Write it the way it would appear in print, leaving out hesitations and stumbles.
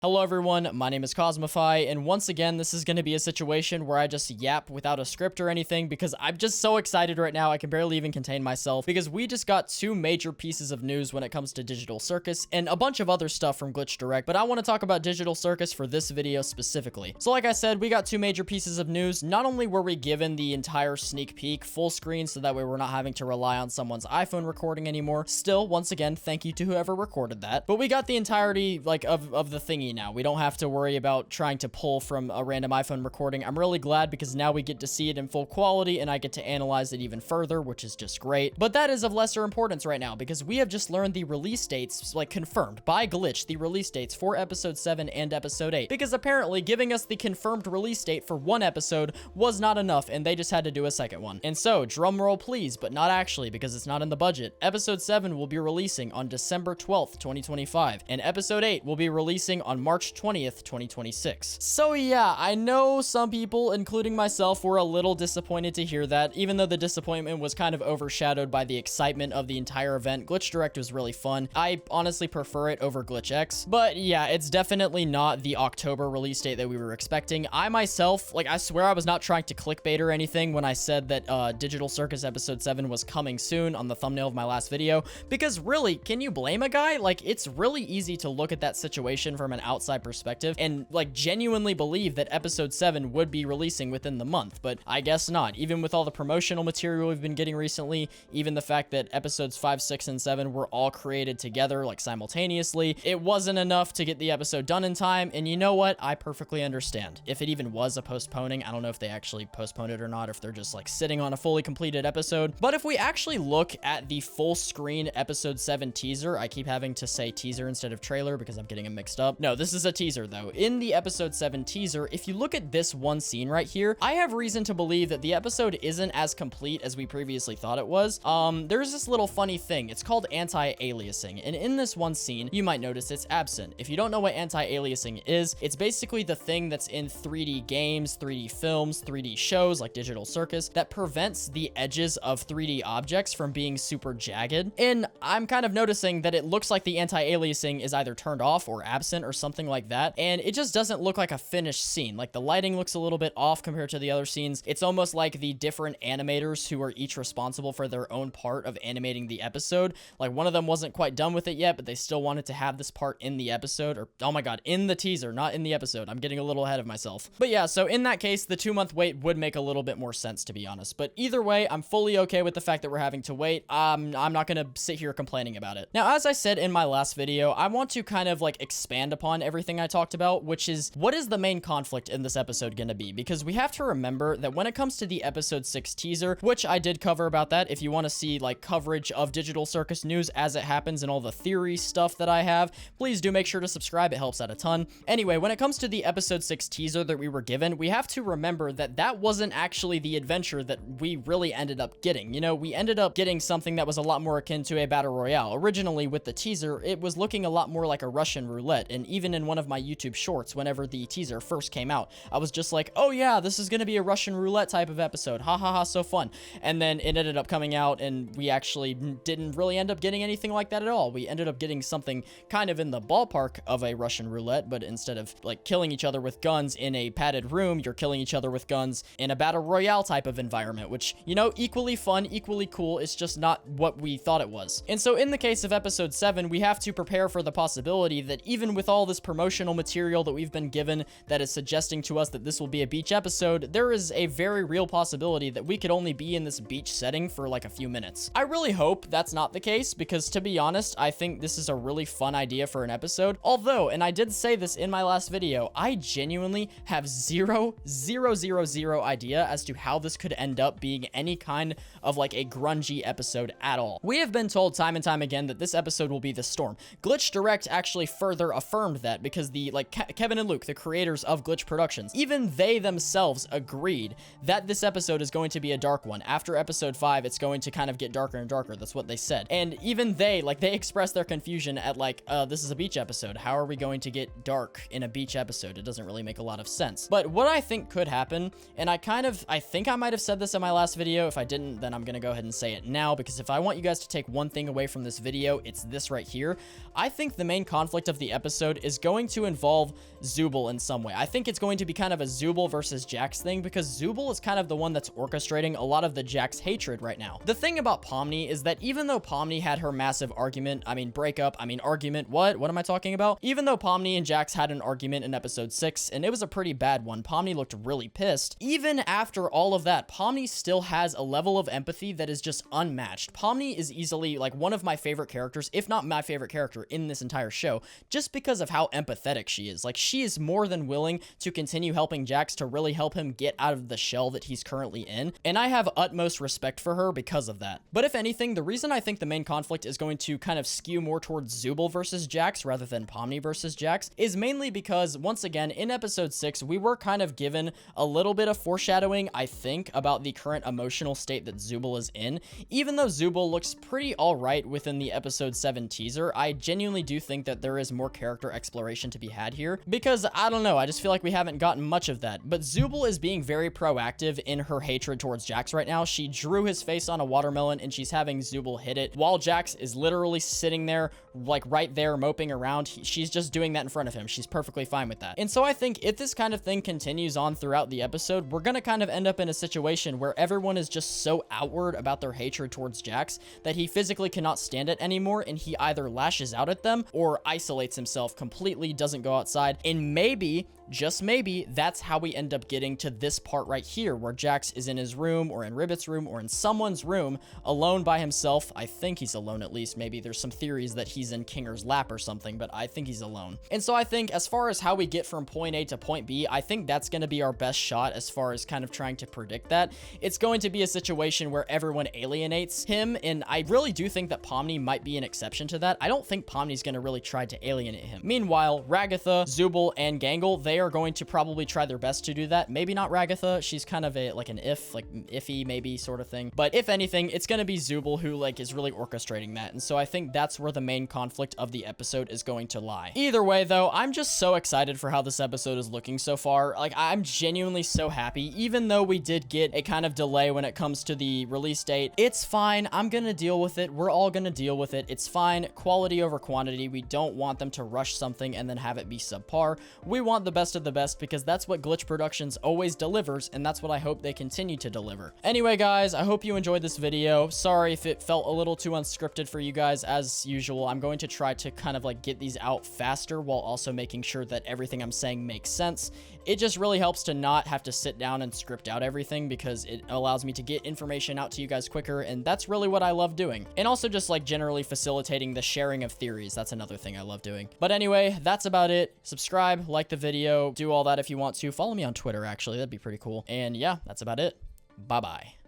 Hello everyone, my name is Cosmify, and once again, this is going to be a situation where I just yap without a script or anything because I'm just so excited right now I can barely even contain myself because we just got two major pieces of news when it comes to Digital Circus and a bunch of other stuff from Glitch Direct, but I want to talk about Digital Circus for this video specifically. So like I said, we got two major pieces of news. Not only were we given the entire sneak peek full screen so that way we're not having to rely on someone's iPhone recording anymore. Still, once again, thank you to whoever recorded that. But we got the entirety like of the thingy now. We don't have to worry about trying to pull from a random iPhone recording. I'm really glad because now we get to see it in full quality and I get to analyze it even further, which is just great. But that is of lesser importance right now because we have just learned the release dates, like confirmed by Glitch, the release dates for episode 7 and episode 8. Because apparently giving us the confirmed release date for one episode was not enough and they just had to do a second one. And so, drum roll please, but not actually because it's not in the budget. Episode 7 will be releasing on December 12th, 2025, and episode 8 will be releasing on March 20th, 2026. So yeah, I know some people, including myself, were a little disappointed to hear that, even though the disappointment was kind of overshadowed by the excitement of the entire event. Glitch Direct was really fun. I honestly prefer it over Glitch X, but yeah, it's definitely not the October release date that we were expecting. I myself, like, I swear I was not trying to clickbait or anything when I said that Digital Circus episode 7 was coming soon on the thumbnail of my last video, because really, can you blame a guy? Like, it's really easy to look at that situation from an outside perspective and like genuinely believe that episode 7 would be releasing within the month, but I guess not. Even with all the promotional material we've been getting recently, even the fact that episodes 5, 6, and 7 were all created together like simultaneously, it wasn't enough to get the episode done in time. And you know what? I perfectly understand. If it even was a postponing, I don't know if they actually postponed it or not, if they're just like sitting on a fully completed episode. But if we actually look at the full screen episode 7 teaser, I keep having to say teaser instead of trailer because I'm getting them mixed up. No, this is a teaser though. In the episode 7 teaser, if you look at this one scene right here, I have reason to believe that the episode isn't as complete as we previously thought it was. There's this little funny thing. It's called anti-aliasing, and in this one scene, you might notice it's absent. If you don't know what anti-aliasing is, it's basically the thing that's in 3D games, 3D films, 3D shows like Digital Circus that prevents the edges of 3D objects from being super jagged. And I'm kind of noticing that it looks like the anti-aliasing is either turned off or absent or something like that, and it just doesn't look like a finished scene. Like, the lighting looks a little bit off compared to the other scenes. It's almost like the different animators who are each responsible for their own part of animating the episode, like one of them wasn't quite done with it yet, but they still wanted to have this part in the episode, or oh my god, in the teaser, not in the episode. I'm getting a little ahead of myself. But yeah, so in that case, the 2-month wait would make a little bit more sense, to be honest. But either way, I'm fully okay with the fact that we're having to wait. I'm not gonna sit here complaining about it. Now, as I said in my last video, I want to kind of like expand upon everything I talked about, which is, what is the main conflict in this episode gonna be? Because we have to remember that when it comes to the episode 6 teaser, which I did cover about that, if you want to see like coverage of Digital Circus news as it happens and all the theory stuff that I have, please do make sure to subscribe. It helps out a ton. Anyway, when it comes to the episode 6 teaser that we were given, we have to remember that that wasn't actually the adventure that we really ended up getting. You know, we ended up getting something that was a lot more akin to a battle royale. Originally with the teaser, it was looking a lot more like a Russian roulette, and even in one of my YouTube shorts, whenever the teaser first came out, I was just like, oh yeah, this is gonna be a Russian roulette type of episode, ha ha ha, so fun. And then it ended up coming out and we actually didn't really end up getting anything like that at all. We ended up getting something kind of in the ballpark of a Russian roulette, but instead of like killing each other with guns in a padded room, you're killing each other with guns in a battle royale type of environment, which, you know, equally fun, equally cool. It's just not what we thought it was. And so in the case of episode 7, we have to prepare for the possibility that even with all this promotional material that we've been given that is suggesting to us that this will be a beach episode, there is a very real possibility that we could only be in this beach setting for like a few minutes. I really hope that's not the case because, to be honest, I think this is a really fun idea for an episode. Although, and I did say this in my last video, I genuinely have zero idea as to how this could end up being any kind of like a grungy episode at all. We have been told time and time again that this episode will be the storm. Glitch Direct actually further affirmed that because the Kevin and Luke, the creators of Glitch Productions, even they themselves agreed that this episode is going to be a dark one. After episode 5, it's going to kind of get darker and darker. That's what they said. And even they expressed their confusion at like, this is a beach episode. How are we going to get dark in a beach episode? It doesn't really make a lot of sense. But what I think could happen, and I think I might have said this in my last video. If I didn't, then I'm gonna go ahead and say it now, because if I want you guys to take one thing away from this video, it's this right here. I think the main conflict of the episode is is going to involve Zooble in some way. I think it's going to be kind of a Zooble versus Jax thing, because Zooble is kind of the one that's orchestrating a lot of the Jax hatred right now. The thing about Pomni is that even though Pomni had her massive argument, what am I talking about? Even though Pomni and Jax had an argument in episode 6, and it was a pretty bad one, Pomni looked really pissed. Even after all of that, Pomni still has a level of empathy that is just unmatched. Pomni is easily like one of my favorite characters, if not my favorite character in this entire show, just because of how empathetic she is. Like, she is more than willing to continue helping Jax to really help him get out of the shell that he's currently in, and I have utmost respect for her because of that. But if anything, the reason I think the main conflict is going to kind of skew more towards Zooble versus Jax rather than Pomni versus Jax is mainly because, once again, in episode 6, we were kind of given a little bit of foreshadowing, I think, about the current emotional state that Zooble is in. Even though Zooble looks pretty alright within the episode 7 teaser, I genuinely do think that there is more character exploration to be had here, because, I don't know, I just feel like we haven't gotten much of that. But Zooble is being very proactive in her hatred towards Jax right now. She drew his face on a watermelon, and she's having Zooble hit it, while Jax is literally sitting there, like right there, moping around. She's just doing that in front of him. She's perfectly fine with that. And so I think if this kind of thing continues on throughout the episode, we're gonna kind of end up in a situation where everyone is just so outward about their hatred towards Jax that he physically cannot stand it anymore, and he either lashes out at them or isolates himself completely, doesn't go outside, and maybe, just maybe, that's how we end up getting to this part right here, where Jax is in his room, or in Ribbit's room, or in someone's room, alone by himself. I think he's alone, at least. Maybe there's some theories that he's in Kinger's lap or something, but I think he's alone. And so I think, as far as how we get from point A to point B, I think that's going to be our best shot as far as kind of trying to predict that. It's going to be a situation where everyone alienates him, and I really do think that Pomni might be an exception to that. I don't think Pomni's going to really try to alienate him. Meanwhile, Ragatha, Zooble, and Gangle, they are going to probably try their best to do that. Maybe not Ragatha. She's kind of a, like an iffy maybe sort of thing. But if anything, it's going to be Zooble who like is really orchestrating that. And so I think that's where the main conflict of the episode is going to lie. Either way though, I'm just so excited for how this episode is looking so far. Like, I'm genuinely so happy, even though we did get a kind of delay when it comes to the release date. It's fine. I'm going to deal with it. We're all going to deal with it. It's fine. Quality over quantity. We don't want them to rush something and then have it be subpar. We want the best of the best, because that's what Glitch Productions always delivers, and that's what I hope they continue to deliver. Anyway, guys, I hope you enjoyed this video. Sorry if it felt a little too unscripted for you guys. As usual, I'm going to try to kind of like get these out faster while also making sure that everything I'm saying makes sense. It just really helps to not have to sit down and script out everything, because it allows me to get information out to you guys quicker, and that's really what I love doing. And also just like generally facilitating the sharing of theories. That's another thing I love doing. But anyway, that's about it. Subscribe, like the video, do all that if you want to. Follow me on Twitter, actually. That'd be pretty cool. And yeah, that's about it. Bye-bye.